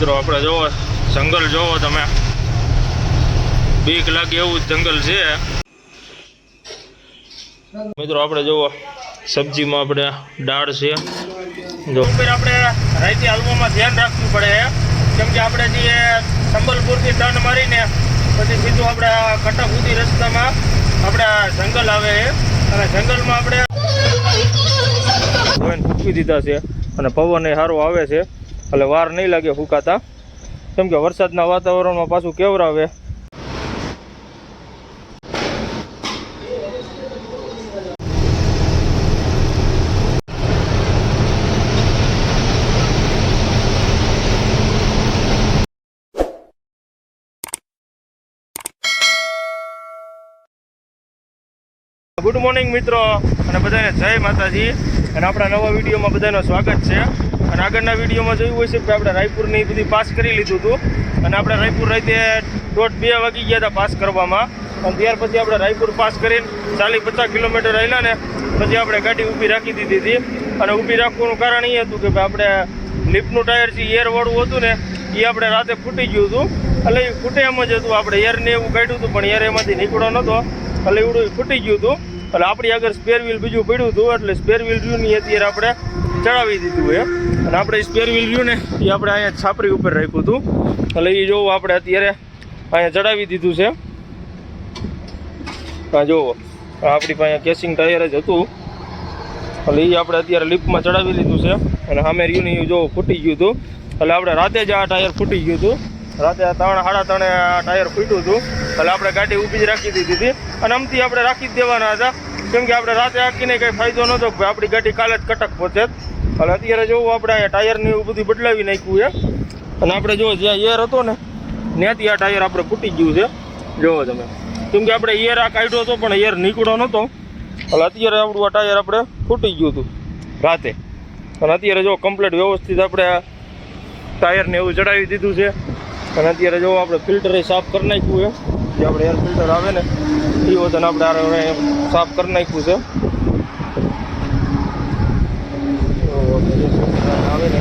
મિત્રો આપણે જોવો જંગલ જોવો તમે, બીક લાગે એવું જંગલ છે મિત્રો. આપણે જોવો સબ્જીમાં આપણે દાળ છે. જો આપણે રાઈતે હાલવામાં ધ્યાન રાખવું પડે, કેમ કે આપણે જે સંબલપુરથી ટર્ન મારીને પછી સીધું આપણે કટક સુધી રસ્તામાં આપણે જંગલ આવે અને જંગલમાં આપણે ફૂંકવી દીધા છે અને પવન એ સારો આવે છે એટલે વાર નહીં લાગે ફૂંકાતા, કેમ કે વરસાદના વાતાવરણમાં પાછું કેવરાવે. ગુડ મોર્નિંગ મિત્રો, અને બધાને જય માતાજી. અને આપણા નવા વિડીયોમાં બધાનું સ્વાગત છે. અને આગળના વિડીયોમાં જોયું હોય છે કે આપણે રાયપુરની બધી પાસ કરી લીધું હતું અને આપણે રાયપુર રાતે 1:30 વાગી ગયા હતા પાસ કરવામાં. અને ત્યાર પછી આપણે રાયપુર પાસ કરીને 40-50 કિલોમીટર આવેલા ને પછી આપણે ગાડી ઊભી રાખી દીધી હતી. અને ઊભી રાખવાનું કારણ એ હતું કે આપણે લિફ્ટનું ટાયર જે એરવાળું હતું ને એ આપણે રાતે ફૂટી ગયું હતું. એટલે એ ફૂટે એમ જ હતું, આપણે એરને એવું કાઢ્યું હતું પણ એર એમાંથી નીકળ્યો નહોતો એટલે એવડું ફૂટી ગયું હતું. એટલે આપણી આગળ સ્પેર વ્હીલ બીજું પડ્યું હતું એટલે સ્પેર વ્હીલ રહ્યુંની અત્યારે આપણે ચડાવી દીધું હોય. અને આપણે સ્પેર વ્હીલ રહ્યું ને એ આપણે અહીંયા છાપરી ઉપર રાખ્યું હતું એટલે એ જોવું આપણે અત્યારે અહીંયા ચડાવી દીધું છે. હા જોવો આપણી પાસે કેસિંગ ટાયર જ હતું એટલે એ આપણે અત્યારે લિફ્ટમાં ચડાવી લીધું છે. અને સામે રહ્યુંની જોવો ફૂટી ગયું હતું એટલે આપણે રાતે જ આ ટાયર ફૂટી ગયું હતું. રાતે 3-3:30 આ ટાયર ફૂટ્યું હતું એટલે આપણે ગાડી ઊભી જ રાખી દીધી હતી. અને આમથી આપણે રાખી જ દેવાના હતા, કેમ કે આપણે રાતે આખીને કંઈ ફાયદો નહોતો કે આપણી ગાડી કાલે જ કટક પહોંચે. એટલે અત્યારે જોવું આપણે અહીંયા ટાયરને એવું બધું બદલાવી નાખ્યું છે. અને આપણે જો જ્યાં એર હતો ને ત્યાંથી આ ટાયર આપણે ફૂટી ગયું છે જોવો તમે, કેમ કે આપણે એર આ કાઢ્યો હતો પણ એર નીકળ્યો નહોતો એટલે અત્યારે આપણું આ ટાયર આપણે ફૂટી ગયું હતું રાતે. અને અત્યારે જો કમ્પ્લીટ વ્યવસ્થિત આપણે ટાયરને એવું ચડાવી દીધું છે. અને અત્યારે જો આપણે ફિલ્ટર સાફ કરી નાખ્યું છે, જે આપણે એર ફિલ્ટર આવે ને એ વતન આપણે સાફ કરી નાખ્યું છે. આવે ને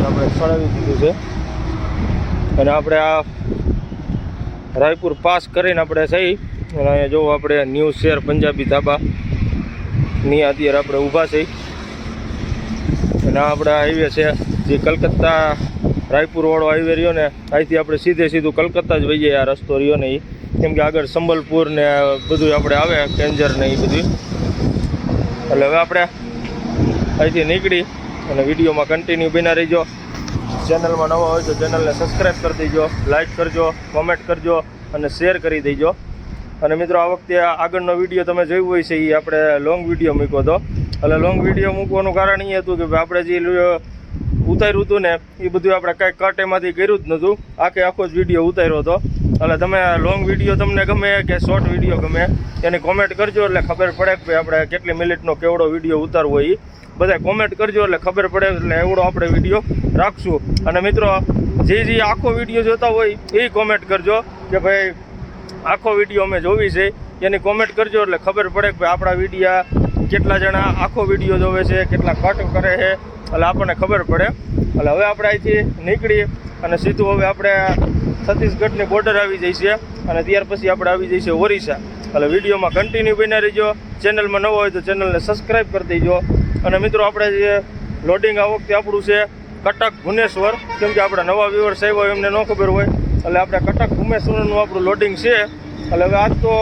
આપણે ચડાવી દીધું છે. અને આપણે આ રાયપુર પાસ કરીને આપણે જઈ અને અહીંયા જો આપણે ન્યૂ શેર પંજાબી ધાબાની અત્યારે આપણે ઊભા છીએ. અને આપણે હાઈવે છે જે કલકત્તા રાયપુર વાળો હાઈવે રહ્યો ને અહીંથી આપણે સીધું કલકત્તા જ વહીએ. આ રસ્તો રહ્યો ને એ, કેમ કે આગળ સંબલપુર ને બધું આપણે આવે કેન્જર ને એ બધું. એટલે હવે આપણે અહીંથી નીકળી અને વિડીયોમાં કન્ટિન્યુ બન્યા રહીજો. ચેનલમાં નવા હોય તો ચેનલને સબસ્ક્રાઈબ કરી દેજો, લાઇક કરજો, કોમેન્ટ કરજો અને શેર કરી દેજો. અને મિત્રો આ વખતે આગળનો વિડીયો તમે જોયું હોય છે એ આપણે લોંગ વિડીયો મૂક્યો હતો. એટલે લોંગ વિડીયો મૂકવાનું કારણ એ હતું કે આપણે જે ઉતાર્યું હતું ને એ બધું આપણે કાંઈ કટ એમાંથી કર્યું જ નહોતું, આખો જ વિડીયો ઉતાર્યો હતો. એટલે તમે લોંગ વિડીયો તમને ગમે કે શોર્ટ વિડીયો ગમે એની કોમેન્ટ કરજો એટલે ખબર પડે કે આપણે કેટલી મિનિટનો કેવડો વિડીયો ઉતારવો એ બધા કોમેન્ટ કરજો એટલે ખબર પડે, એટલે એવડો આપણે વિડીયો રાખશું. અને મિત્રો જે આખો વિડીયો જોતા હોય એ કોમેન્ટ કરજો કે ભાઈ આખો વિડીયો અમે જોવી છે, એની કોમેન્ટ કરજો એટલે ખબર પડે કે આપણા વિડીયા કેટલા જણા આખો વિડીયો જોવે છે, કેટલા કટ કરે છે, એટલે આપણને ખબર પડે. એટલે હવે આપણે અહીંથી નીકળી અને સીધું હવે આપણે છત્તીસગઢની બોર્ડર આવી જઈ છે અને ત્યાર પછી આપણે આવી જઈ છે ઓરિસ્સા. એટલે વિડીયોમાં કન્ટિન્યુ બન્યા રહીજો. ચેનલમાં નવો હોય તો ચેનલને સબસ્ક્રાઈબ કરી દેજો. અને મિત્રો આપણે જે લોડિંગ આ વખતે આપણું છે કટક ભુવનેશ્વર, કેમ કે આપણા નવા વ્યુઅર્સ આવ્યા હોય એમને ન ખબર હોય એટલે આપણે કટક ભુવનેશ્વરનું આપણું લોડિંગ છે. એટલે હવે આજ તો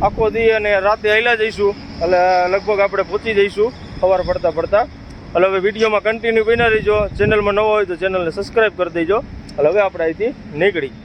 આખો દી અને રાતે હાલ્યા જઈશું એટલે લગભગ આપણે પહોંચી જઈશું સવાર પડતા. એટલે હવે વિડીયોમાં કન્ટિન્યુ બન્યા રહીજો. ચેનલમાં નવો હોય તો ચેનલને સબસ્ક્રાઈબ કરી દેજો. એટલે હવે આપણે અહીંથી નીકળી.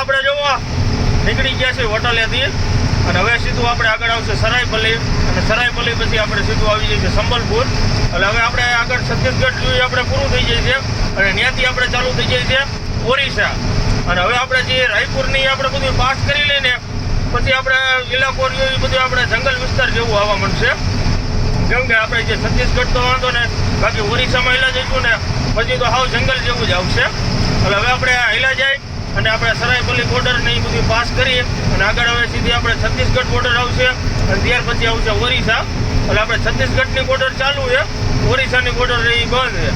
આપણે જોવો નીકળી ગયા છે હોટલેથી અને હવે સીધું આપણે આગળ આવશે સરાયપલ્લી અને સરાયપલ્લી પછી આપણે સીધું આવી જઈએ સંબલપુર. એટલે હવે આપણે આગળ છત્તીસગઢ જોઈએ આપણે પૂરું થઈ જાય છે અને ત્યાંથી આપણે ચાલુ થઈ જાય છે ઓરિસ્સા. અને હવે આપણે જે રાયપુરની આપણે બધું પાસ કરી લઈને પછી આપણે ઇલાકો એ બધું આપણે જંગલ વિસ્તાર જેવું આવવા માંડશે. કેમ કે આપણે જે છત્તીસગઢ તો વાંધો ને, બાકી ઓરિસ્સામાં હિલા જઈશું ને પછી તો હાવ જંગલ જેવું જ આવશે. એટલે હવે આપણે હિલા જાય અને આપણે સરાયપલ્લી બોર્ડર ને એ બધું પાસ કરીએ અને આગળ હવે સીધી આપણે છત્તીસગઢ બોર્ડર આવશે અને ત્યાર પછી આવશે ઓરિસ્સા. એટલે આપણે છત્તીસગઢની બોર્ડર ચાલુ છે, ઓરિસ્સાની બોર્ડર એ બંધ છે.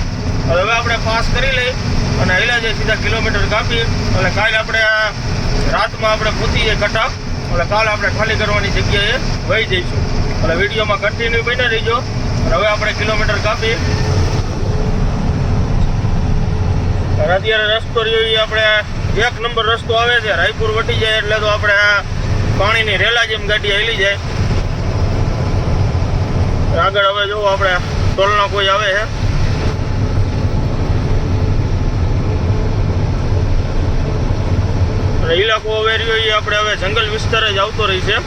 હવે આપણે પાસ કરી લઈ અને હિલા જાય સીધા કિલોમીટર કાપી. એટલે કાલે આપણે રાતમાં આપણે પહોંચી જઈએ કટક. એટલે કાલે આપણે ખાલી કરવાની જગ્યાએ વહી જઈશું. એટલે વિડીયોમાં કન્ટિન્યુ બન્યા રહીજો. અને હવે આપણે કિલોમીટર કાપી અને અત્યારે રસ્તો રહ્યો એ આપણે 1 નંબર રસ્તો આવે છે. રાયપુર વટી જાય એટલે તો આપણે પાણીની રેલા જેમ ગાડી હાલી જાય. આગળ હવે જો આપણે ટોલના કોઈ આવે છે. અને ઇલાકો હવે રહ્યો એ આપણે હવે જંગલ વિસ્તાર જ આવતો રહી છે.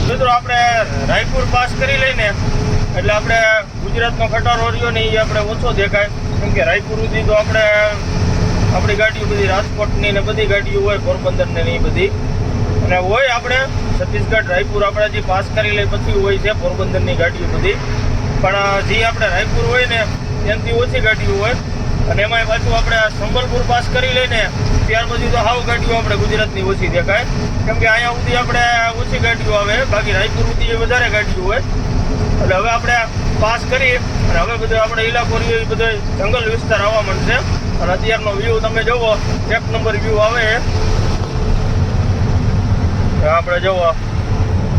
મિત્રો આપણે રાયપુર પાસ કરી લઈને એટલે આપણે ગુજરાતનો ખટારો રહ્યો ને એ આપણે ઓછો દેખાય. કેમ કે રાયપુર સુધી તો આપણે આપણી ગાડીઓ બધી રાજકોટની ને બધી ગાડીઓ હોય, પોરબંદરની ને એ બધી અને હોય આપણે છત્તીસગઢ રાયપુર આપણે જે પાસ કરી લઈ પછી હોય છે પોરબંદરની ગાડીઓ બધી. પણ જે આપણે રાયપુર હોય ને ત્યાંથી ઓછી ગાડીઓ હોય અને એમાંય પાછું આપણે સંબલપુર પાસ કરી લઈને ત્યાર પછી તો હાવ ગાડીઓ આપણે ગુજરાતની ઓછી દેખાય. કેમ કે અહીંયા સુધી આપણે ઓછી ગાડીઓ આવે, બાકી રાયપુર સુધી વધારે ગાડીઓ હોય. એટલે હવે આપણે પાસ કરી અને હવે બધું આપણે ઇલાકો એ બધો જંગલ વિસ્તાર આવવા માંડશે. અને અત્યારનો વ્યૂ તમે જુઓ, 1 નંબર વ્યૂ આવે. આપણે જુઓ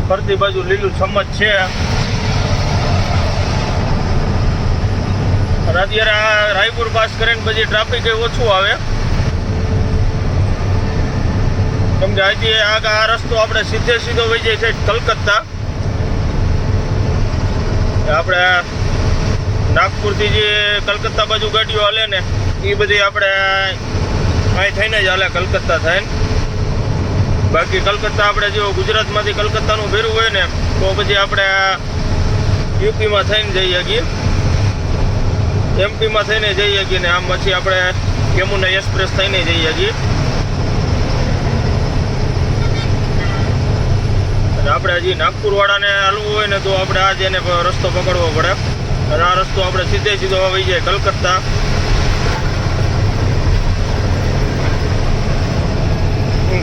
ફરતી બાજુ લીલું છમજ છે. અને અત્યારે આ રાયપુર પાસ કરીને પછી ટ્રાફિક એ ઓછું આવે. કેમ કે આજે આ રસ્તો આપણે સીધો વહી જાય છે કલકત્તા. આપણે નાગપુરથી જે કલકત્તા બાજુ ગાડીઓ હાલે ને એ બધી આપણે અહીં થઈને જ હાલે કલકત્તા થઈને. બાકી કલકત્તા આપણે જો ગુજરાતમાંથી કલકત્તાનું ભેરું હોય ને તો પછી આપણે યુપીમાં થઈને જઈ શકીએ, એમપીમાં થઈને જઈ શકીએ ને આમ પછી આપણે યમુના એક્સપ્રેસ થઈને જઈ શકીએ. અને આપણે હજી નાગપુરવાળાને હાલવું હોય ને તો આપણે આ જેને રસ્તો પકડવો પડે. અને આ રસ્તો આપણે સીધો આવી જાય કલકત્તા.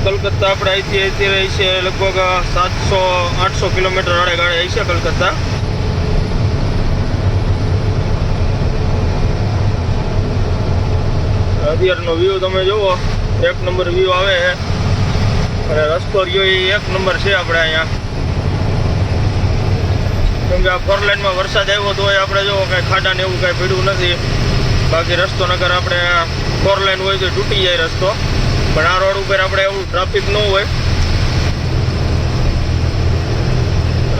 કલકત્તા આપણે અહીંથી રહી છે લગભગ 700-800 કિલોમીટર આડે આવી છે કલકત્તા. અત્યારનો વ્યૂ તમે જુઓ, 1 નંબર વ્યૂ આવે છે. અને રસ્તો રહ્યો એ 1 નંબર છે આપણે અહીંયા. કેમ કે આ 4 લાઇનમાં વરસાદ આવ્યો તો આપણે જો કાંઈ ખાડા ને એવું કાંઈ પડ્યું નથી. બાકી રસ્તો નગર આપણે 4 લાઇન હોય તો તૂટી જાય રસ્તો, પણ આ રોડ ઉપર આપણે એવું ટ્રાફિક ન હોય.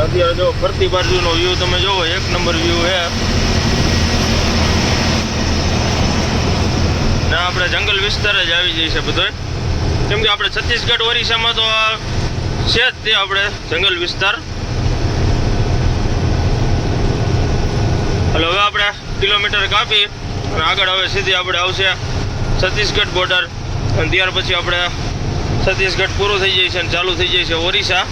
અત્યારે જો ફરતી બાજુનો વ્યૂ તમે જુઓ, 1 નંબર વ્યૂ છે. ને આપણે જંગલ વિસ્તાર જ આવી જાય છે બધો. કેમ કે આપણે છત્તીસગઢ ઓરિસ્સામાં તો છે જ તે આપણે જંગલ વિસ્તાર. એટલે હવે આપણે કિલોમીટર કાપી અને આગળ હવે સીધી આપણે આવશે છત્તીસગઢ બોર્ડર. અને ત્યાર પછી આપણે છત્તીસગઢ પૂરું થઈ જાય છે અને ચાલુ થઈ જાય છે ઓરિસ્સા.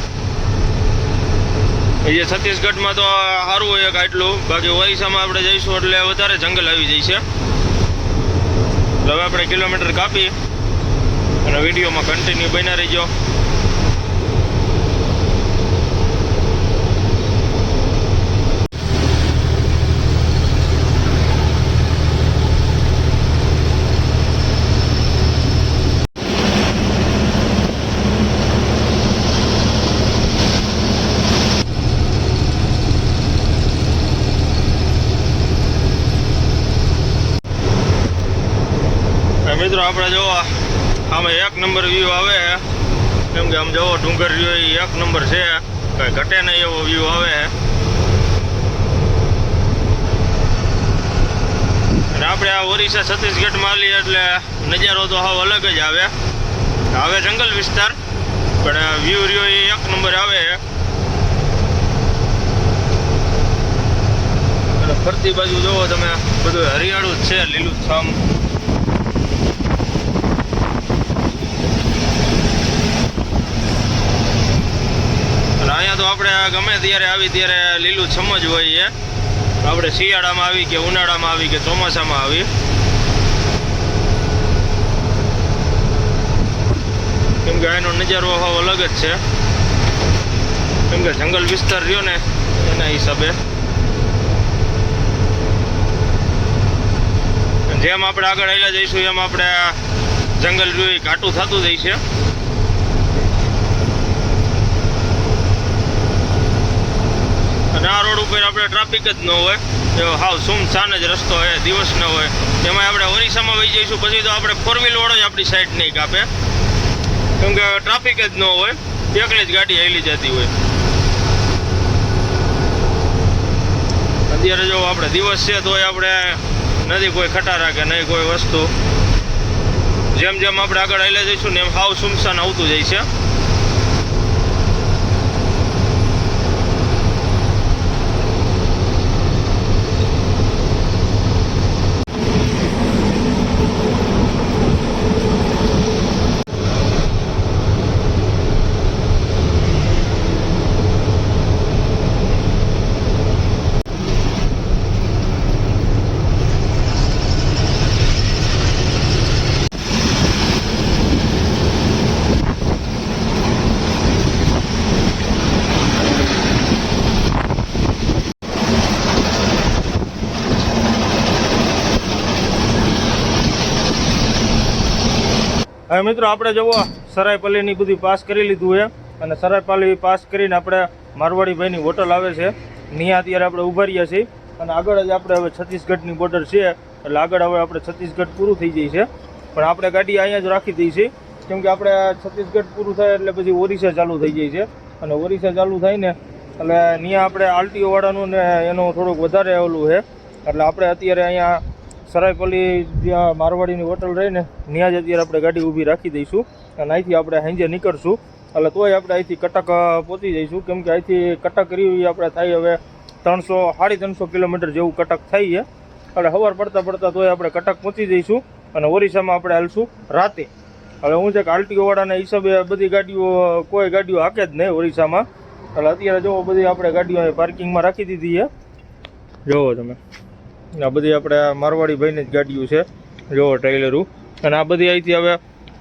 જે છત્તીસગઢમાં તો સારું હોય આટલું, બાકી ઓરિસ્સામાં આપણે જઈશું એટલે વધારે જંગલ આવી જાય છે. હવે આપણે કિલોમીટર કાપી અને વિડીયોમાં કન્ટિન્યુ બન્યા રહીજો. મિત્રો આપણે જોવો આમાં એક નંબર વ્યૂ આવે કેમ કે આમ જોવો ડુંગર વ્યૂ એક નંબર છે, કઈ ઘટે નહીં એવો વ્યૂ આવે. અને આપણે આ ઓરિસ્સા છત્તીસગઢમાં આવીએ એટલે નજારો તો હાવ અલગ જ આવે. આવે જંગલ વિસ્તાર પણ વ્યૂ રહ્યો એ એક નંબર આવે. અને ફરતી બાજુ જોવો તમે બધું હરિયાળું જ છે, લીલું છમ. અને અહીંયા તો આપણે ગમે ત્યારે આવી ત્યારે લીલું છમ જ હોય. આપણે શિયાળામાં આવી કે ઉનાળામાં આવી કે ચોમાસામાં આવી, કેમ કે એનો નજારો હાવ અલગ જ છે. કેમ કે જંગલ વિસ્તાર રહ્યો ને એના હિસાબે. જેમ આપણે આગળ આવેલા જઈશું એમ આપણે જંગલ રહ્યું ઘાટું થતું જાય છે. અને આ રોડ ઉપર આપણે ટ્રાફિક જ ન હોય, હાવ સુમસાન જ રસ્તો હોય, દિવસ ન હોય. એમાં આપણે ઓરિસ્સામાં વહી જઈશું પછી તો આપણે 4 વ્હીલ વાળો જ આપણી સાઈડ નહીં કાપે, કેમ કે ટ્રાફિક જ ન હોય, એકલી જ ગાડી હાલી જતી હોય. અત્યારે જો આપણે દિવસ છે તોય આપણે નથી કોઈ ખટારા કે નહીં કોઈ વસ્તુ. જેમ જેમ આપણે આગળ હાલ્યા જઈશું ને એમ હાવ સુમસાન આવતું જાય છે. હવે મિત્રો આપણે જુઓ સરાયપલ્લીની બધી પાસ કરી લીધું છે. અને સરાયપલ્લી પાસ કરીને આપણે મારવાડીભાઈની હોટલ આવે છે, ત્યાં અત્યારે આપણે ઊભા રહ્યા છીએ. અને આગળ જ આપણે હવે છત્તીસગઢની બોર્ડર છે, એટલે આગળ હવે આપણે છત્તીસગઢ પૂરું થઈ જાય છે. પણ આપણે ગાડી અહીંયા જ રાખી દઈએ છીએ, કેમ કે આપણે છત્તીસગઢ પૂરું થાય એટલે પછી ઓરિસ્સા ચાલુ થઈ જાય છે. અને ઓરિસ્સા ચાલુ થાય ને એટલે ત્યાં આપણે આરટીઓ વાળાનું ને એનું થોડુંક વધારે ઓલું છે. એટલે આપણે અત્યારે અહીંયા સરાયપલ્લી જ્યાં મારવાડીની હોટલ રહીને ત્યાં જ અત્યારે આપણે ગાડી ઊભી રાખી દઈશું. અને અહીંથી આપણે સાંજે નીકળશું, એટલે તોય આપણે અહીંથી કટક પહોંચી જઈશું. કેમ કે અહીંથી કટક રહ્યું આપણે થાય હવે 300-350 કિલોમીટર જેવું કટક થાય છે. એટલે સવાર પડતા તોય આપણે કટક પહોંચી જઈશું. અને ઓરિસ્સામાં આપણે હાલશું રાતે. હવે હું છે કે આરટીઓ વાળાના હિસાબે બધી ગાડીઓ કોઈ ગાડીઓ હાકે જ નહીં ઓરિસ્સામાં. એટલે અત્યારે જોવો બધી આપણે ગાડીઓ પાર્કિંગમાં રાખી દીધી છે. જોવો તમે આ બધી આપણે મારવાડી ભાઈની જ ગાડીઓ છે, જોવો ટ્રેલરું. અને આ બધી અહીંથી હવે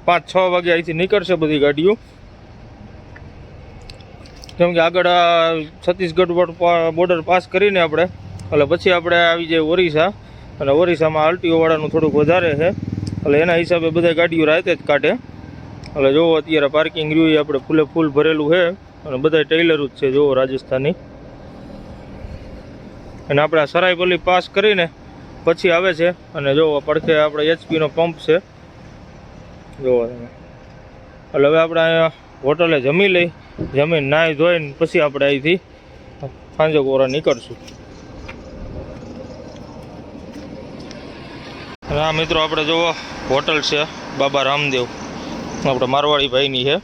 5-6 વાગે અહીંથી નીકળશે બધી ગાડીઓ. કેમ કે આગળ છત્તીસગઢ બોર્ડર પાસ કરીને આપણે એટલે પછી આપણે આવી જાય ઓરિસ્સા. અને ઓરિસ્સામાં આરટીઓ વાળાનું થોડુંક વધારે છે, એટલે એના હિસાબે બધા ગાડીઓ રાતે જ કાઢે. એટલે જોવો અત્યારે પાર્કિંગ રહ્યું આપણે ફૂલ ભરેલું છે. અને બધા ટ્રેલરું જ છે, જોવો રાજસ્થાની. અને આપણે સરાયપલ્લી પાસ કરીને પછી આવે છે. અને જોવો પડખે આપણે એચપીનો પંપ છે, જોવો તમે. એટલે હવે આપણે અહીંયા હોટલે જમી લઈ, જમીન નાહી ધોઈને પછી આપણે અહીંથી સાંજે કોરા નીકળશું. અને આ મિત્રો આપણે જોવો હોટલ છે બાબા રામદેવ, આપણે મારવાડી ભાઈની છે.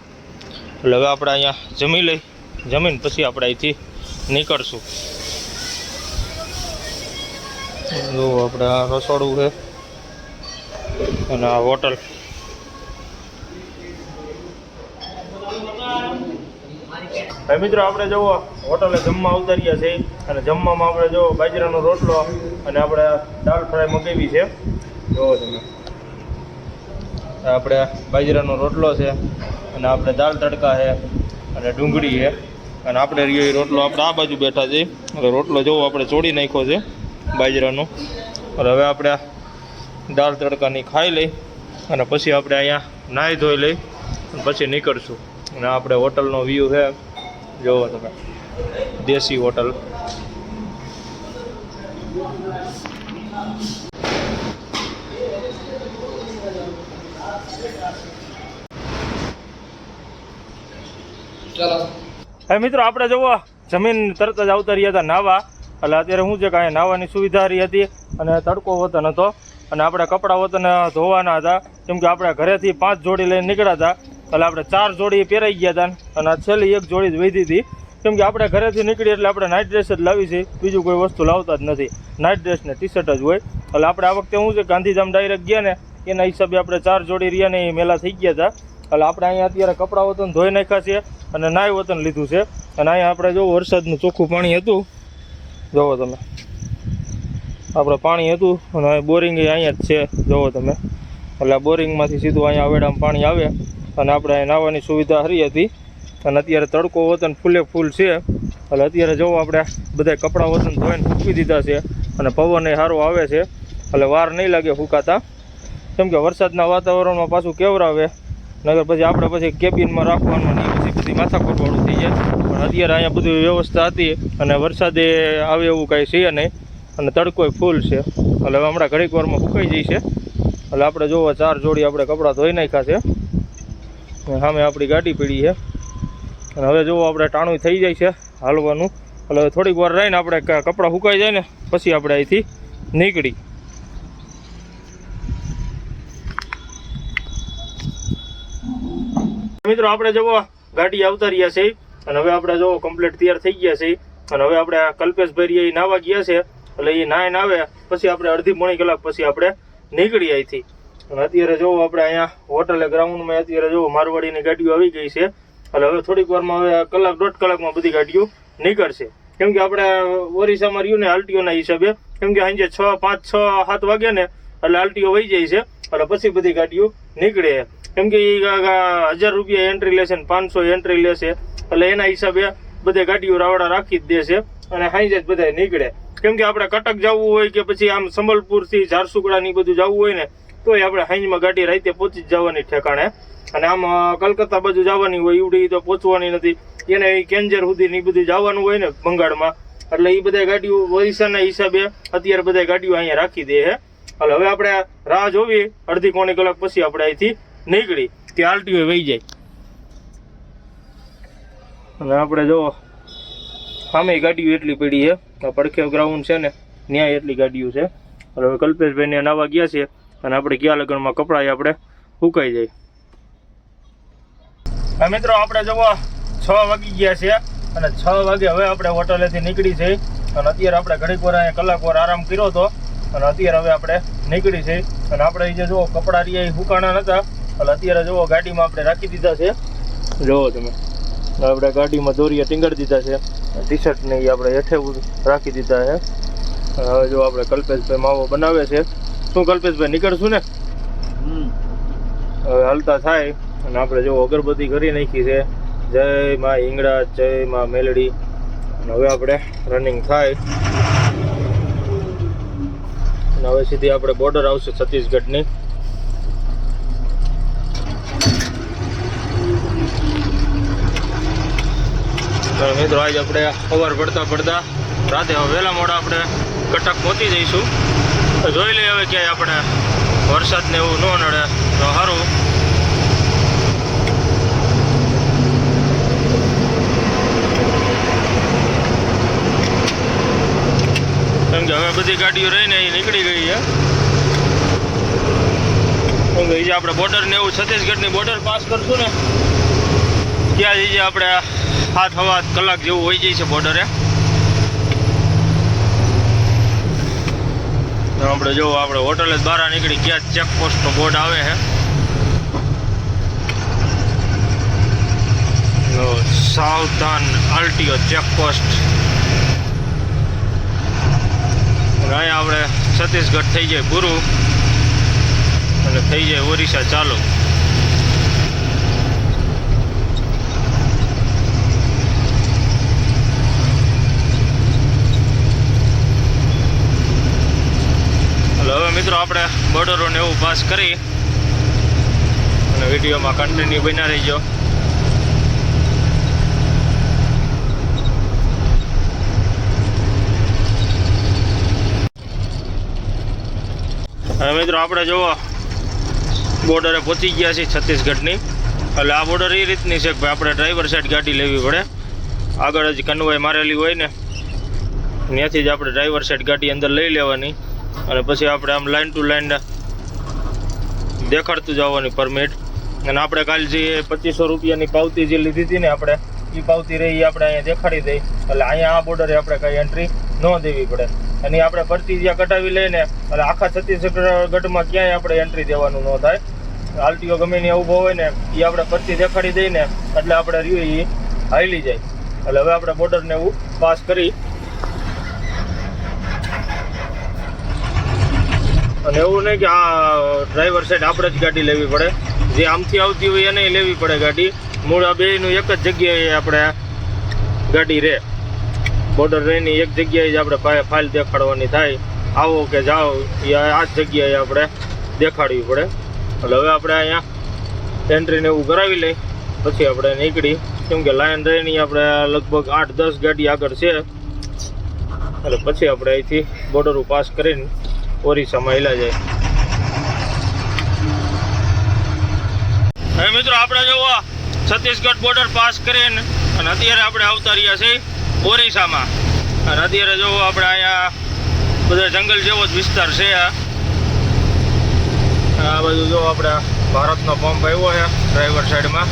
એટલે હવે આપણે અહીંયા જમી લઈ, જમીન પછી આપણે અહીંથી નીકળશું. જો આપણે આ રસોડું છે અને આ હોટલ. ભાઈ મિત્રો આપણે જુઓ હોટલે જમવા ઉતાર્યા છે. અને જમવામાં આપણે જો બાજરાનો રોટલો અને આપણે દાળ ફ્રાય મગાવી છે. જોવો તમે આપણે બાજરાનો રોટલો છે અને આપણે દાળ તડકા છે અને ડુંગળી છે. અને આપણે રહ્યો રોટલો આપણે આ બાજુ બેઠા છીએ. એટલે રોટલો જોવો આપણે ચોળી નાખ્યો છે બાજરાનું. અને હવે આપણે દાળ તડકાની ખાઈ લઈ અને પછી આપણે અહીંયા નાહી ધોઈ લઈ અને પછી નીકળશું. અને આપણે હોટલનો વ્યૂ છે, જોવો તમે, દેશી હોટલ. હવે મિત્રો આપણે જોવો જમીન તરત જ આવતા રહ્યા હતા નાવા, એટલે અત્યારે શું છે કે અહીંયા નાવાની સુવિધા રહી હતી અને તડકો વતન હતો અને આપણે કપડાં વતન ધોવાના હતા, કેમ કે આપણે ઘરેથી 5 જોડી લઈને નીકળ્યા હતા, એટલે આપણે 4 જોડી પહેરાઈ ગયા હતા અને છેલ્લી 1 જોડી જ વધી હતી, કેમ કે આપણે ઘરેથી નીકળીએ એટલે આપણે નાઇટ ડ્રેસ જ લાવી છે, બીજું કોઈ વસ્તુ લાવતા જ નથી, નાઇટ ડ્રેસ ને ટી શર્ટ જ હોય. એટલે આપણે આ વખતે શું છે ગાંધીધામ ડાયરેક્ટ ગયા ને એના હિસાબે આપણે 4 જોડી રહ્યા ને એ મેલા થઈ ગયા હતા. એટલે આપણે અહીંયા અત્યારે કપડાં વતન ધોઈ નાખ્યા છે અને નાય વતન લીધું છે. અને અહીંયા આપણે જો વરસાદનું ચોખ્ખું પાણી હતું, જોવો તમે આપણે પાણી હતું અને બોરિંગ અહીંયા જ છે, જોવો તમે. એટલે બોરિંગમાંથી સીધું અહીંયા આવેડામાં પાણી આવે અને આપણે અહીં નાહવાની સુવિધા સારી હતી. અને અત્યારે તડકો વતન ફૂલે ફૂલ છે, એટલે અત્યારે જોવો આપણે બધા કપડાં વતન ધોઈને ફૂંકી દીધા છે અને પવન એ સારો આવે છે, એટલે વાર નહીં લાગે ફૂંકાતા, કેમ કે વરસાદના વાતાવરણમાં પાછું કેવરાવે, નગર પછી આપણે પછી કેબિનમાં રાખવાનું ને પછી બધી માથાકૂટવાળું થઈ જાય. પણ અત્યારે અહીંયા બધી વ્યવસ્થા હતી અને વરસાદે આવે એવું કાંઈ છે નહીં અને તડકો ફૂલ છે, એટલે હવે હમણાં ઘડીક વારમાં ફૂંકાઈ જાય છે. એટલે આપણે જોવો 4 જોડી આપણે કપડાં ધોઈ નાખ્યા છે, સામે આપણી ગાડી પડી છે અને હવે જોવો આપણે ટાણું થઈ જાય છે હાલવાનું. એટલે હવે થોડીક વાર રહીને આપણે કપડાં સુકાઈ જાય ને પછી આપણે અહીંથી નીકળી. મિત્રો આપણે જોવો ગાડી આવતા રહ્યા છે અને હવે આપણે જોવો કમ્પ્લીટ તૈયાર થઈ ગયા છે અને હવે આપણે કલ્પેશભાઈ એ નાવા ગયા છે, એટલે એ નાઈને આવે પછી આપણે અડધી પોણી કલાક પછી આપણે નીકળી અહીંથી. અને અત્યારે જોવો આપણે અહીંયા હોટલે ગ્રાઉન્ડમાં અત્યારે જોવો મારવાડીની ગાડીઓ આવી ગઈ છે, એટલે હવે થોડીક વારમાં હવે કલાક 1.5 કલાકમાં બધી ગાડીઓ નીકળશે, કેમ કે આપણે ઓરિસ્સામાં રહ્યું ને આલટીઓના હિસાબે, કેમ કે સાંજે 6, 5, 6, 7 વાગે ને એટલે આલટીઓ વહી જાય છે, એટલે પછી બધી ગાડીઓ નીકળે, કેમ કે એ 1000 રૂપિયા એન્ટ્રી લેશે ને 500 એન્ટ્રી લેશે, એટલે એના હિસાબે બધે ગાડીઓ રાવડા રાખી જ દેશે અને સાંજે જ બધા નીકળે. કેમ કે આપણે કટક જવું હોય કે પછી આમ સંબલપુરથી ઝારસુગડા ની બધું જવું હોય ને તોય આપણે સાંજમાં ગાડી રાતે પહોંચી જ જવાની ઠેકાણે, અને આમ કલકત્તા બાજુ જવાની હોય એવડી તો પહોંચવાની નથી, એને કેન્જર સુધી ની બધું જવાનું હોય ને બંગાળમાં, એટલે એ બધા ગાડીઓ ઓરિસ્સાના હિસાબે અત્યારે બધા ગાડીઓ અહીંયા રાખી દે છે. એટલે હવે આપણે રાહ જોવી અડધી પોણી કલાક પછી આપણે અહીંથી નીકળી કે આલટીઓ વહી જાય. અને આપણે જો સામે ગાડીઓ એટલી પડી છે, પડખે ગ્રાઉન્ડ છે ને ત્યાં એટલી ગાડીઓ છે. હવે કલ્પેશભાઈને નાવા ગયા છે અને આપણે ક્યાં લગ્નમાં કપડાં આપણે સુકાઈ જાય. હા મિત્રો આપણે જવો 6 વાગી ગયા છે અને 6 વાગે હવે આપણે હોટલેથી નીકળી છે અને અત્યારે આપણે ઘડીક વાર અહીંયા કલાક વાર આરામ કર્યો હતો અને અત્યારે હવે આપણે નીકળી છે. અને આપણે જે જુઓ કપડાં રહ્યા સુકાણા નહોતા, એટલે અત્યારે જુઓ ગાડીમાં આપણે રાખી દીધા છે, જુઓ તમે આપણે ગાડીમાં દોરીએ ટીંગડી દીધા છે, ટી શર્ટ ને એ આપણે હેઠે રાખી દીધા છે. હવે જો આપણે કલ્પેશભાઈ માવો બનાવે છે. શું કલ્પેશભાઈ નીકળશું ને? હવે હાલતા થાય અને આપણે જો અગરબત્તી કરી નાખી છે, જય માં હિંગળા, જય માં મેલડી. અને હવે આપણે રનિંગ થાય અને હવે સીધી આપણે બોર્ડર આવશે છત્તીસગઢની. મિત્રો આજ આપણે સવાર પડતા રાતે વહેલા મોડા આપણે કટક પહોંચી જઈશું. જોઈ લઈએ હવે ક્યાંય આપણે વરસાદને એવું ન નડે તો સારું. કેમ કે હવે બધી ગાડીઓ રહીને એ નીકળી ગઈ છે, કેમ કે જે આપણે બોર્ડર ને એવું છત્તીસગઢની બોર્ડર પાસ કરશું ને ત્યાં જઈએ આપણે 7-8 કલાક જેવું હોઈ જાય છે બોર્ડરે. આપણે જો આપણે હોટલે જ બહાર નીકળી ક્યાં ચેકપોસ્ટનો બોર્ડ આવે છે, સાવધાન આલટીઓ ચેકપોસ્ટ. અહીંયા આપણે છત્તીસગઢ થઈ જાય પૂરું અને થઈ જાય ઓરિસ્સા ચાલુ. હવે મિત્રો આપણે બોર્ડરોને એવું પાસ કરી અને વિડીયોમાં કન્ટિન્યુ બન્યા રહીજો. હવે મિત્રો આપણે જુઓ બોર્ડરે પહોંચી ગયા છીએ છત્તીસગઢની એટલે આ બોર્ડર એ રીતની છે કે ભાઈ આપણે ડ્રાઈવર સાઈડ ગાડી લેવી પડે. આગળ જ કન્વાય મારેલી હોય ને ત્યાંથી જ આપણે ડ્રાઈવર સાઈડ ગાડી અંદર લઈ લેવાની અને પછી આપણે આમ લાઈન ટુ લાઈન દેખાડતું જવાની પરમિટ. અને આપણે કાલે જે 2500 રૂપિયાની પાવતી જે લીધી હતી ને આપણે એ પાવતી રહી આપણે અહીંયા દેખાડી દઈ. એટલે અહીંયા આ બોર્ડરે આપણે કંઈ એન્ટ્રી ન દેવી પડે. અને આપણે પરથી જ્યાં કઢાવી લઈને એટલે આખા છત્તીસગઢમાં ક્યાંય આપણે એન્ટ્રી દેવાનું ન થાય. આરટીઓ ગમે ત્યાં ઊભો હોય ને એ આપણે પરથી દેખાડી દઈને એટલે આપણે રહ્યું એ હાલી જાય. એટલે હવે આપણે બોર્ડરને એવું પાસ કરી અને એવું નહીં કે આ ડ્રાઈવર સાઈડ આપણે જ ગાડી લેવી પડે. જે આમથી આવતી હોય એને લેવી પડે ગાડી. મૂળ આ બેયનું એક જ જગ્યાએ આપણે ગાડી રહે. બોર્ડર રહીને એક જગ્યાએ જ આપણે ફાઇલ દેખાડવાની થાય. આવો કે જાઓ એ આ જ જગ્યાએ આપણે દેખાડવી પડે. એટલે હવે આપણે અહીંયા એન્ટ્રીને એવું કરાવી લઈ પછી આપણે નીકળી. કેમ કે લાઈન રહીને આપણે લગભગ 8-10 ગાડી આગળ છે. એટલે પછી આપણે અહીંથી બોર્ડર પાસ કરીને ઓરિસ્સામાં હેલા જાય. હવે મિત્રો આપણે જો છત્તીસગઢ બોર્ડર પાસ કરીને અને અત્યારે આપણે આવતા રહ્યા છીએ ઓરિસ્સામાં. અને અત્યારે જો આપણે અહીંયા બધા જંગલ જેવો જ વિસ્તાર છે. આ બાજુ જો આપણે ભારતનો પંપ આવ્યો છે ડ્રાઈવર સાઈડમાં.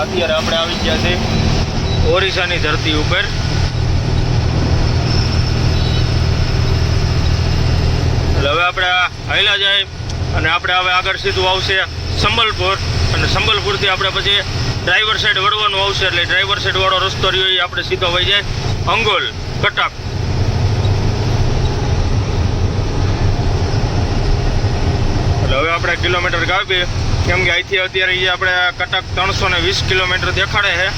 અત્યારે આપણે આવી ગયા છીએ ઓરિસ્સાની ધરતી ઉપર. એટલે હવે આપણે હાલ્યા જાય અને આપણે હવે આગળ સીધું આવશે સંબલપુર. અને સંબલપુરથી આપણે પછી ડ્રાઈવર સાઈડ વળવાનું આવશે. એટલે ડ્રાઈવર સાઈડ વાળો રસ્તો રહ્યો એ આપણે સીધો વહી જાય અંગોલ કટક. એટલે હવે આપણે કિલોમીટર કાપીએ કેમ કે અહીંથી અત્યારે એ આપણે કટક 320 કિલોમીટર દેખાડે છે.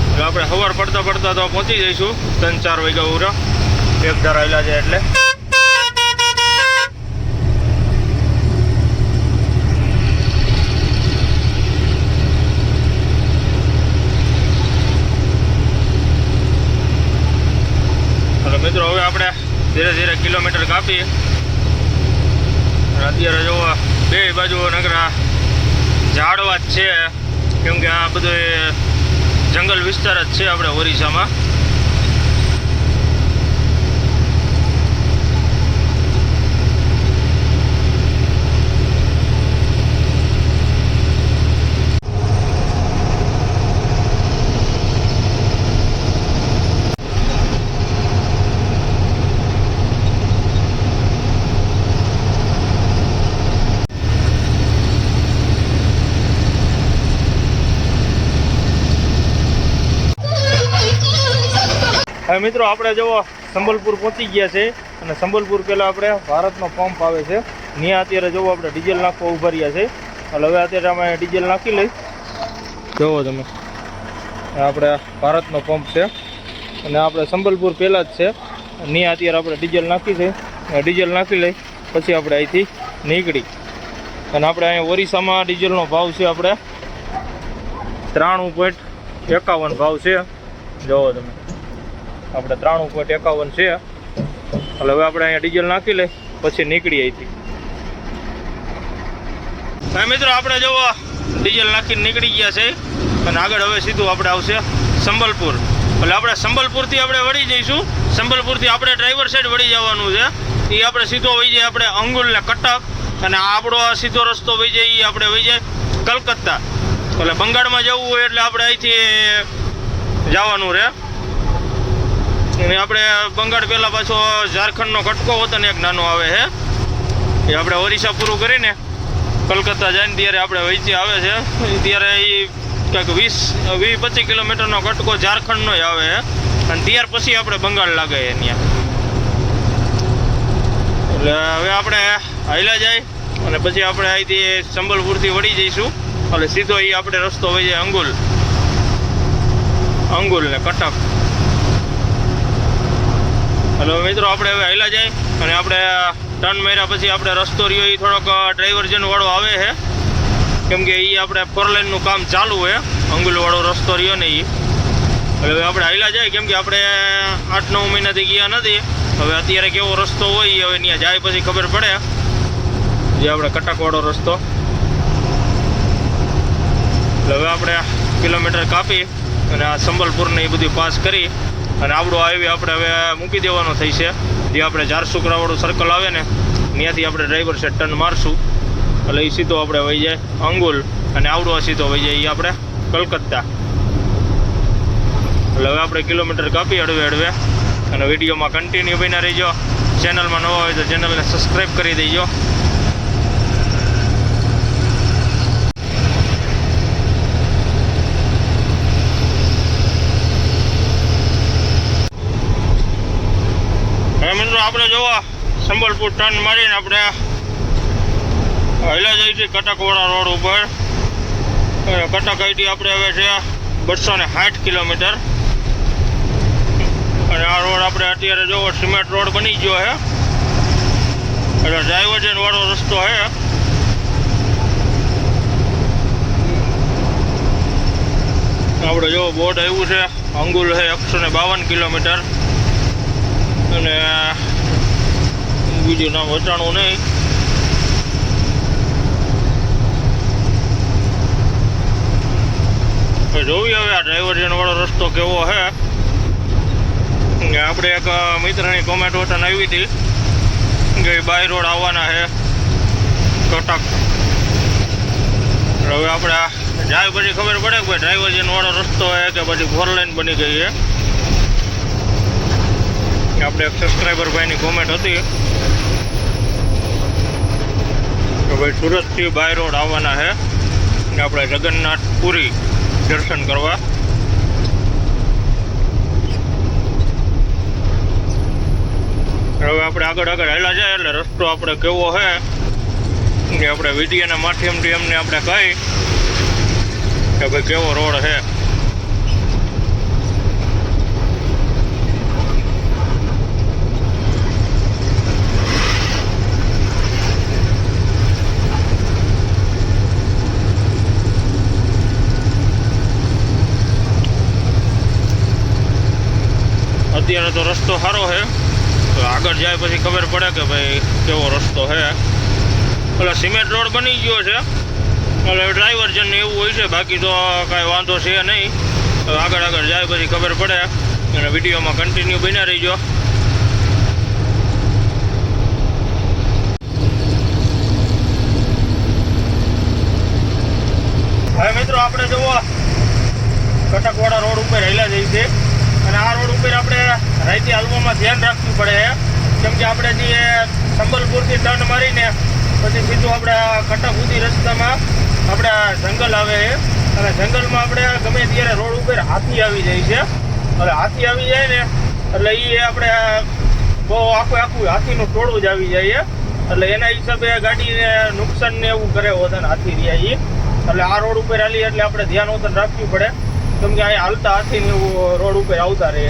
એટલે આપણે સવાર પડતા પડતા તો પહોંચી જઈશું 3-4 વાગ્યા ઉરા એક ધારા આવેલા છે. એટલે મિત્રો હવે આપણે ધીરે ધીરે કિલોમીટર કાપીએ. અત્યારે જો બે બાજુ નગરા ઝાડવા જ છે કેમ કે આ બધું જંગલ વિસ્તાર જ છે આપણે ઓરિસ્સામાં. હવે મિત્રો આપણે જો સંબલપુર પહોંચી ગયા છે અને સંબલપુર પહેલાં આપણે ભારતનો પંપ આવે છે ત્યાં અત્યારે જો આપણે ડીઝલ નાખવા ઊભા રહ્યા છે. એટલે હવે અત્યારે અમે ડીઝલ નાખી લઈ. જુઓ તમે આપણે ભારતનો પંપ છે અને આપણે સંબલપુર પહેલાં જ છે. ત્યાં અત્યારે આપણે ડીઝલ નાખી છે. ડીઝલ નાખી લઈ પછી આપણે અહીંથી નીકળી. અને આપણે અહીંયા ઓરિસ્સામાં ડીઝલનો ભાવ છે આપણે 93.51 ભાવ છે. જુઓ તમે આપણે 93.51 છે. એટલે હવે આપણે અહીંયા ડીઝલ નાખી લઈ પછી નીકળી અહીંથી. હા મિત્રો આપણે જો ડીઝલ નાખીને નીકળી ગયા છે અને આગળ હવે સીધું આપણે આવશે સંબલપુર. એટલે આપણે સંબલપુરથી આપણે વળી જઈશું. સંબલપુરથી આપણે ડ્રાઈવર સાઈડ વળી જવાનું છે. એ આપણે સીધો વહી જાય આપણે અંગુલ ને કટક. અને આપણો સીધો રસ્તો વહી જાય એ આપણે વહી જાય કલકત્તા. એટલે બંગાળમાં જવું હોય એટલે આપણે અહીંથી જવાનું રહે. અને આપણે બંગાળ પહેલાં પાછો ઝારખંડનો કટકો વતન એક નાનો આવે છે એ આપણે ઓરિસ્સા પૂરું કરીને કલકત્તા જઈને ત્યારે આપણે વહીથી આવે છે. ત્યારે એ કંઈક 20-25 કિલોમીટરનો કટકો ઝારખંડનો આવે છે અને ત્યાર પછી આપણે બંગાળ લાગે છે ત્યાં. એટલે હવે આપણે હાલ્યા જાય અને પછી આપણે અહીંથી સંબલપુરથી વળી જઈશું. એટલે સીધો એ આપણે રસ્તો વહી જાય અંગુલ ને કટક. એટલે મિત્રો આપણે હવે હાલ્યા જાય અને આપણે ટર્ન માર્યા પછી આપણે રસ્તો રહ્યો એ થોડોક ડ્રાઈવર્જન વાળો આવે છે કેમ કે એ આપણે 4 લાઇનનું કામ ચાલુ છે. અંગુલવાળો રસ્તો રહ્યો ને એ. એટલે હવે આપણે હાલ્યા જાય કેમ કે આપણે 8-9 મહિનાથી ગયા નથી. હવે અત્યારે કેવો રસ્તો હોય હવે ત્યાં જાય પછી ખબર પડે. જે આપણે કટકવાળો રસ્તો, એટલે હવે આપણે કિલોમીટર કાપી અને આ સંબલપુરને એ બધું પાસ કરી અને આવડો હાઈવે આપણે હવે મૂકી દેવાનો થઈ છે. જે આપણે ઝારસુગરાવાળું સર્કલ આવે ને ત્યાંથી આપણે ડ્રાઈવર છે ટર્ન મારશું એટલે એ સીધો આપણે વહી જાય અંગુલ અને આવડો સીધો વહી જાય એ આપણે કલકત્તા. એટલે હવે આપણે કિલોમીટર કાપી હળવે અને વિડીયોમાં કન્ટિન્યુ બન્યા રહીજો. ચેનલમાં નવા હોય તો ચેનલને સબસ્ક્રાઈબ કરી દેજો. મિત્રો આપણે જોવા સંબલપુર ટર્ન મારીને આપણે હેલા જઈએ છીએ કટકવાળા રોડ ઉપર. કટક આઈટી આપણે હવે છે 260 કિલોમીટર અને આ રોડ આપણે અત્યારે જોવો સિમેન્ટ રોડ બની ગયો છે એટલે ડાયવર્જન વાળો રસ્તો છે. આપણે જો બોર્ડ આવ્યું છે અંગુલ છે 152 કિલોમીટર અને બીજું નામ વચાણું નહીં. જોવી હવે આ ડાયવર્જન વાળો રસ્તો કેવો છે. આપણે એક મિત્રની કોમેન્ટ વતન આવી હતી કે બાય રોડ આવવાના છે કટક. હવે આપણે જાય પછી ખબર પડે કે ભાઈ ડાયવર્જન વાળો રસ્તો છે કે પછી 4 લાઈન બની ગઈ છે. આપણે એક સબસ્ક્રાઈબર ભાઈની કોમેન્ટ હતી કે ભાઈ સુરતથી બાય રોડ આવવાના છે ને આપણે જગન્નાથપુરી દર્શન કરવા. હવે આપણે આગળ હાલ્યા જાય એટલે રસ્તો આપણે કેવો છે કે આપણે વિડીયોના માધ્યમથી એમને આપણે કહી કે ભાઈ કેવો રોડ છે. અત્યારે તો રસ્તો સારો છે તો આગળ જાય પછી ખબર પડે કે ભાઈ કેવો રસ્તો છે. એટલે સિમેન્ટ રોડ બની ગયો છે એટલે ડ્રાઈવર્જન એવું હોય છે, બાકી તો કાંઈ વાંધો છે નહીં. આગળ જાય પછી ખબર પડે અને વિડીયોમાં કન્ટિન્યુ બન્યા રહીજો. હવે મિત્રો આપણે જુઓ કટકવાળા રોડ ઉપર હેલા જઈએ છીએ અને આ રોડ ઉપર આપણે રાઈતે હાલવામાં ધ્યાન રાખવું પડે કેમ કે આપણે જે સંબલપુરથી ટર્ન મારીને પછી સીધું આપણે કટક સુધી રસ્તામાં આપણે જંગલ આવે અને જંગલમાં આપણે ગમે ત્યારે રોડ ઉપર હાથી આવી જાય છે. એટલે હાથી આવી જાય ને એટલે એ આપણે બહુ આખું હાથીનું ટોળું જ આવી જાય એટલે એના હિસાબે ગાડીને નુકસાન ને એવું કરે વતન હાથી રહ્યા. એટલે આ રોડ ઉપર હાલી એટલે આપણે ધ્યાન વતન રાખવું પડે કેમ કે અહીંયા હાલતા હાથીને એવું રોડ ઉપર આવતા રહે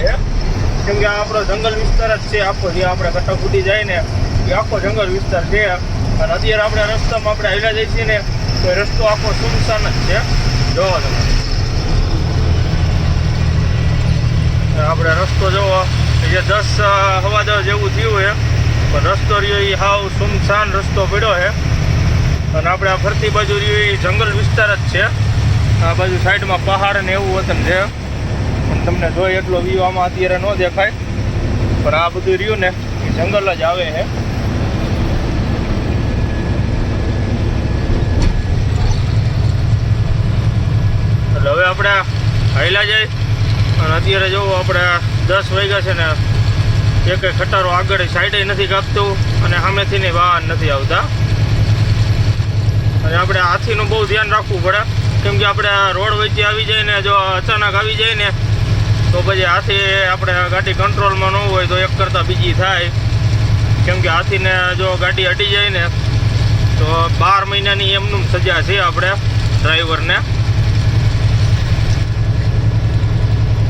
કેમ કે આ આપણો જંગલ વિસ્તાર જ છે આખો. જે આપણે કટક ઉડી જાય ને એ આખો જંગલ વિસ્તાર છે અને અત્યારે આપણે રસ્તામાં આપણે હાલ્યા જઈએ છીએ ને તો રસ્તો આખો સુનસાન જ છે. જોવો તમે આપણે રસ્તો જોવો જે 10-10 જેવું થયું છે પણ રસ્તો રહ્યો એ હાવ સુનસાન રસ્તો પડ્યો છે અને આપણે આ ફરતી બાજુ રહ્યું એ જંગલ વિસ્તાર જ છે. આ બાજુ સાઈડમાં પહાડ ને એવું વતન છે પણ તમને જોઈ એટલો વ્યૂ આમાં અત્યારે ન દેખાય પણ આ બધું રહ્યું ને એ જંગલ જ આવે છે. એટલે હવે આપણે હાલ્યા જાય અને અત્યારે જોવો આપણે 10 વાગ્યા છે ને એક ખટારો આગળ સાઈડે નથી કાપતું અને સામેથી વાહન નથી આવતા અને આપણે હાથીનું બહુ ધ્યાન રાખવું પડે કેમ કે આપણે રોડ વચ્ચે આવી જાય ને જો અચાનક આવી જાય ને તો પછી હાથી આપણે ગાડી કંટ્રોલમાં ન હોય તો એક કરતાં બીજી થાય કેમ કે હાથીને જો ગાડી અડી જાય ને તો 12 મહિનાની એમનું સજા છે આપણે ડ્રાઈવરને.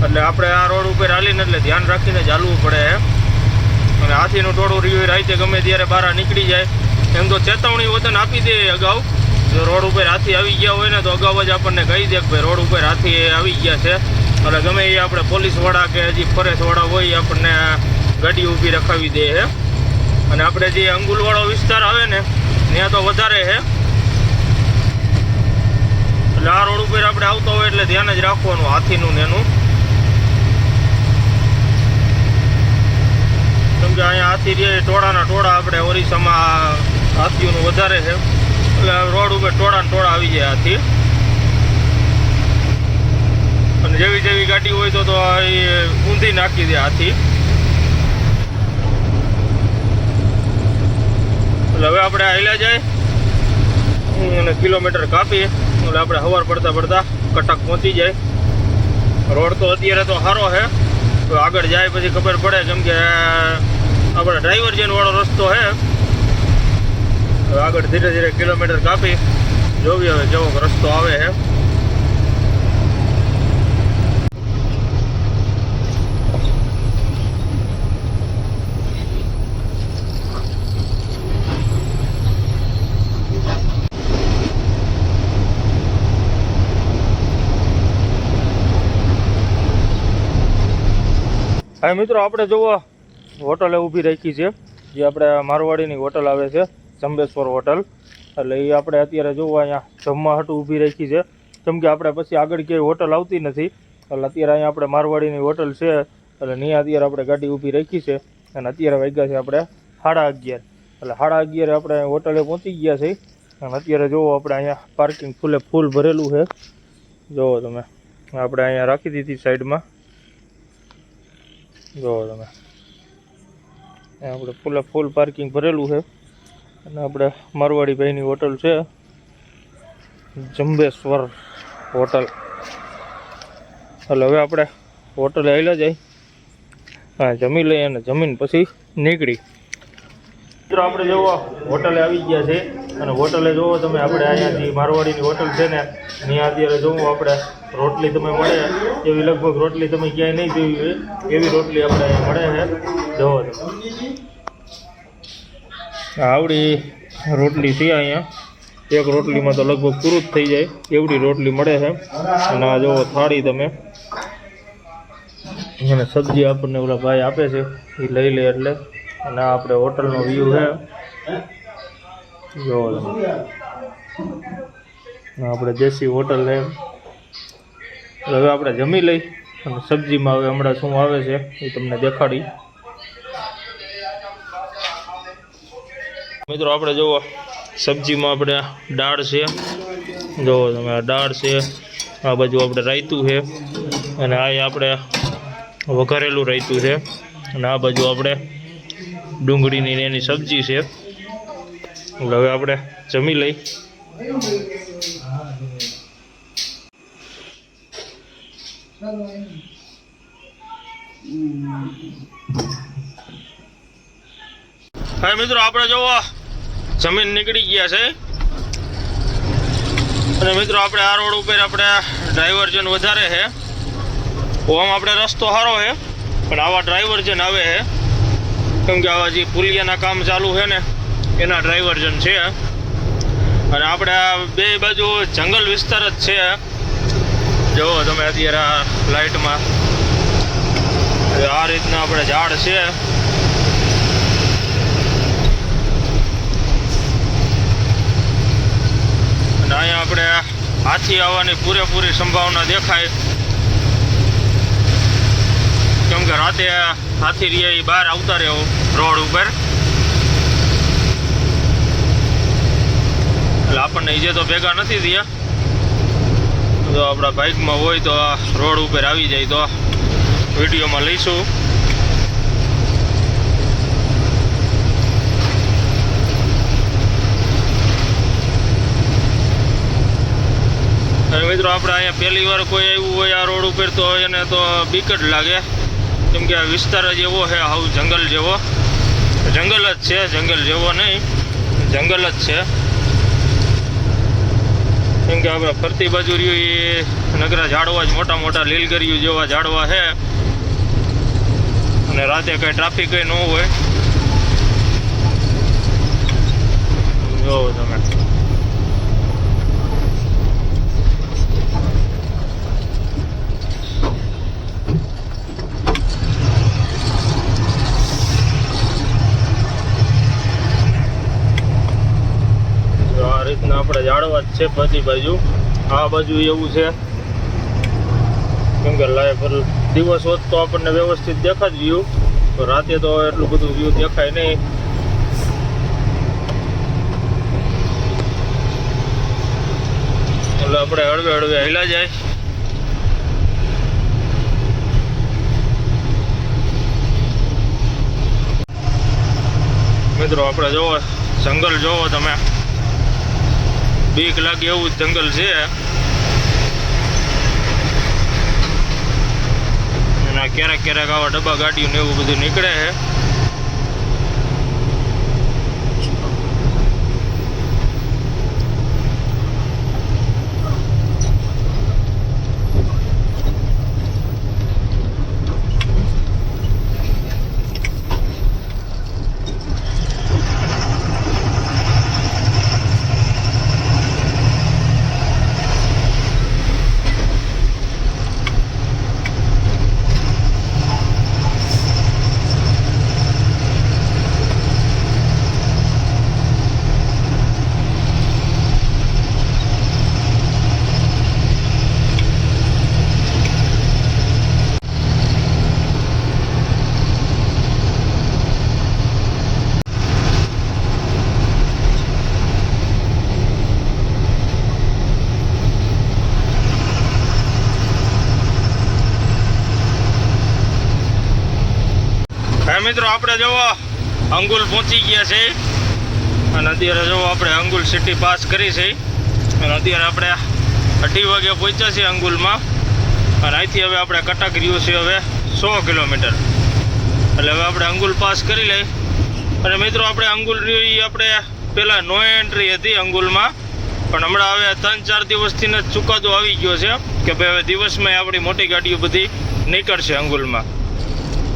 એટલે આપણે આ રોડ ઉપર હાલીને એટલે ધ્યાન રાખીને ચાલવું પડે અને હાથીનું ટોળું રહ્યું રાતે ગમે ત્યારે બહાર નીકળી જાય એમ તો ચેતવણી વતન આપી દે અગાઉ. જો રોડ ઉપર હાથી આવી ગયા હોય ને તો અગાઉ જ આપણને કહી દે કે ભાઈ રોડ ઉપર હાથી આવી ગયા છે એટલે ગમે એ આપણે પોલીસવાળા કે હજી ફોરેસ્ટવાળા હોય આપણને ગાડી ઊભી રખાવી દે છે. અને આપણે જે અંગુલવાળો વિસ્તાર આવે ને ત્યાં તો વધારે છે. એટલે આ રોડ ઉપર આપણે આવતા હોય એટલે ધ્યાન જ રાખવાનું હાથીનું ને એનું, કેમ કે અહીંયા હાથી જે ટોળાના ટોળા આપણે ઓરિસ્સામાં હાથીઓનું વધારે છે. એટલે રોડ ઉપર ટોળા આવી જાય હાથી. અને જેવી જેવી ગાડી હોય તો એ ઊંધી નાખી દે હાથી. એટલે હવે આપણે હાલ્યા જાય અને કિલોમીટર કાપીએ એટલે આપણે સવાર પડતા કટક પહોંચી જાય. રોડ તો અત્યારે તો સારો છે, તો આગળ જાય પછી ખબર પડે, કેમ કે આપણે ડ્રાઈવર વાળો રસ્તો છે. હવે આગળ ધીરે ધીરે કિલોમીટર કાપી જોવી હવે કેવો રસ્તો આવે છે. હા મિત્રો, આપણે જોવો હોટલે ઊભી રાખી છે, જે આપણે મારવાડીની હોટલ આવે છે, ચંબેશ્વર હોટલ. એટલે એ આપણે અત્યારે જોવો અહીંયા જમવા હાટું ઊભી રાખી છે, કેમ કે આપણે પછી આગળ ક્યાંય હોટલ આવતી નથી. એટલે અત્યારે અહીંયા આપણે મારવાડીની હોટલ છે, એટલે ત્યાં અત્યારે આપણે ગાડી ઊભી રાખી છે. અને અત્યારે વાગ્યા છે આપણે 11:30. એટલે 11:30 આપણે હોટલે પહોંચી ગયા છે. અને અત્યારે જોવો આપણે અહીંયા પાર્કિંગ ફૂલ ભરેલું છે. જોવો તમે, આપણે અહીંયા રાખી દીધી સાઈડમાં. જો તમે, આપણે ફૂલ પાર્કિંગ ભરેલું છે. અને આપણે મારવાડી ભાઈની હોટલ છે, ચંબેશ્વર હોટલ. એટલે હવે આપણે હોટલે આવેલા જાય, હા જમી લઈએ અને જમીન પછી નીકળી. મિત્રો આપણે જોવો હોટલે આવી ગયા છે. અને હોટલે જોવો તમે, આપણે અહીંયાથી મારવાડીની હોટલ છે ને ત્યાં અત્યારે જોવો આપણે રોટલી તમે મળે એવી લગભગ રોટલી તમે ક્યાંય નહીં જોઈ હોય એવી રોટલી આપણે અહીંયા મળે છે. જોવો તમે, આવડી રોટલી છે અહીંયા. એક રોટલીમાં તો લગભગ પૂરું જ થઈ જાય એવડી રોટલી મળે છે. અને આ જોવો થાળી તમે, અને સબ્જી આપણને ઓલા ભાઈ આપે છે એ લઈ લે એટલે. અને આ આપણે હોટલનો વ્યૂ છે, જોવો તમે. આપણે દેશી હોટલ છે. હવે આપણે જમી લઈ અને સબ્જીમાં હવે હમણાં શું આવે છે એ તમને દેખાડી. મિત્રો આપણે જુઓ સબ્જીમાં આપણે દાળ છે, જુઓ તમે આ દાળ છે, આ બાજુ આપણે રાયતું છે, અને આ આપણે વઘારેલું રાયતું છે, અને આ બાજુ આપણે ડુંગળીની એની સબ્જી છે. એટલે હવે આપણે જમી લઈ. હા મિત્રો, આપણે જોવો જમીન નીકળી ગયા છે. અને મિત્રો આપણે આ રોડ ઉપર આપણે ડ્રાઈવર્જન વધારે છે. આમ આપણે રસ્તો સારો છે, પણ આવા ડ્રાઈવર્જન આવે છે, કેમ કે આવા જે પુલિયાના કામ ચાલુ છે ને એના ડ્રાઈવર્જન છે. અને આપણે આ બે બાજુ જંગલ વિસ્તાર જ છે. જુઓ તમે અત્યારે આ લાઇટમાં આ રીતના આપણે ઝાડ છે. અને અહીંયા આપણે હાથી આવવાની પૂરેપૂરી સંભાવના દેખાય, કેમ કે રાતે હાથી રહ્યા એ બહાર આવતા રહે રોડ ઉપર. એટલે આપણને ઈજે તો ભેગા નથી થયા. જો આપણા બાઇકમાં હોય તો રોડ ઉપર આવી જાય તો વિડીયોમાં લઈશું. અને મિત્રો આપણે અહીંયા પહેલી વાર કોઈ આવ્યું હોય આ રોડ ઉપર તો એને તો બીક જ લાગે, કેમ કે આ વિસ્તાર જ એવો છે, હાવ જંગલ જેવો. જંગલ જ છે, જંગલ જેવો નહીં, જંગલ જ છે. કેમ કે આપણે ફરતી બાજુ રહ્યું એ નગરા ઝાડવા જ મોટા મોટા લીલગરીઓ જેવા ઝાડવા છે. અને રાતે કંઈ ટ્રાફિક કંઈ ન હોય. જોવો તમે, છે બધી બાજુ. આ બાજુ એવું છે કેમ કે લાય પર દિવસ હોત તો આપણને વ્યવસ્થિત દેખાય વ્યૂ, તો રાતે તો એટલું બધું વ્યૂ દેખાય નહીં. એટલે આપણે હળવે હળવે હેલા જાય. મિત્રો આપણે જોવો જંગલ જોવો તમે, બીક લાગે એવું જ જંગલ છે. અને ક્યારેક ક્યારેક આવા ડબ્બા ગાડીઓ ને એવું બધું નીકળે છે. મિત્રો આપણે જોવો અંગુલ પહોંચી ગયા છે અને અત્યારે જોવો આપણે અંગુલ સિટી પાસ કરી છે અને અત્યારે આપણે 2:30 વાગે પહોંચ્યા છીએ અંગુલમાં. અને અહીંથી હવે આપણે કટક રહ્યું છે હવે 100 કિલોમીટર. એટલે હવે આપણે અંગુલ પાસ કરી લઈ. અને મિત્રો આપણે અંગુલ રહ્યું એ આપણે પહેલાં નો એન્ટ્રી હતી અંગુલમાં, પણ હમણાં હવે 3-4 દિવસથી જ ચુકાદો આવી ગયો છે કે ભાઈ હવે દિવસમાં આપણી મોટી ગાડીઓ બધી નીકળશે અંગુલમાં.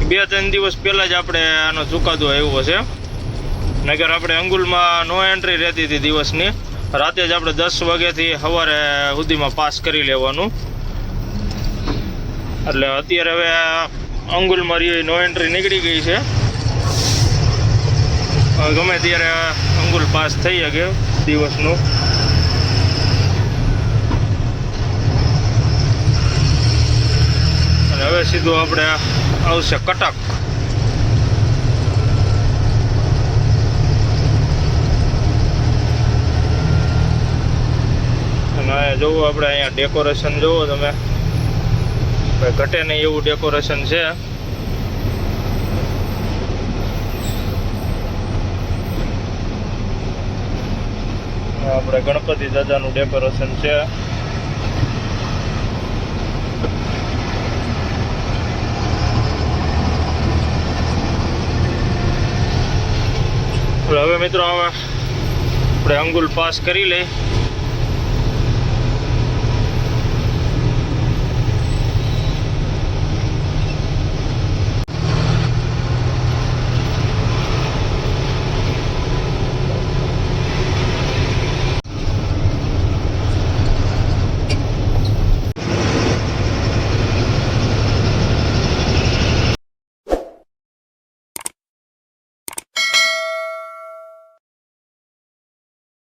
2-3 દિવસ પહેલાં જ આપણે આનો ચુકાદો આવ્યો છે. નગર આપણે અંગુલમાં નો એન્ટ્રી રહેતી હતી દિવસની. રાતે જ આપણે 10 વાગ્યાથી સવારે સુધીમાં પાસ કરી લેવાનું. એટલે અત્યારે હવે અંગુલમાં રહી નો એન્ટ્રી નીકળી ગઈ છે. ગમે ત્યારે અંગુલ પાસ થઈ શકે દિવસનું. અને હવે સીધું આપણે આવશે કટક. અને જોવો આપણે અહીંયા ડેકોરેશન જોવો તમે, ઘટે નહીં એવું ડેકોરેશન છે. આપણે ગણપતિ દાદાનું ડેકોરેશન છે. હવે મિત્રો હવે આપણે અંગુલ પાસ કરી લઈ.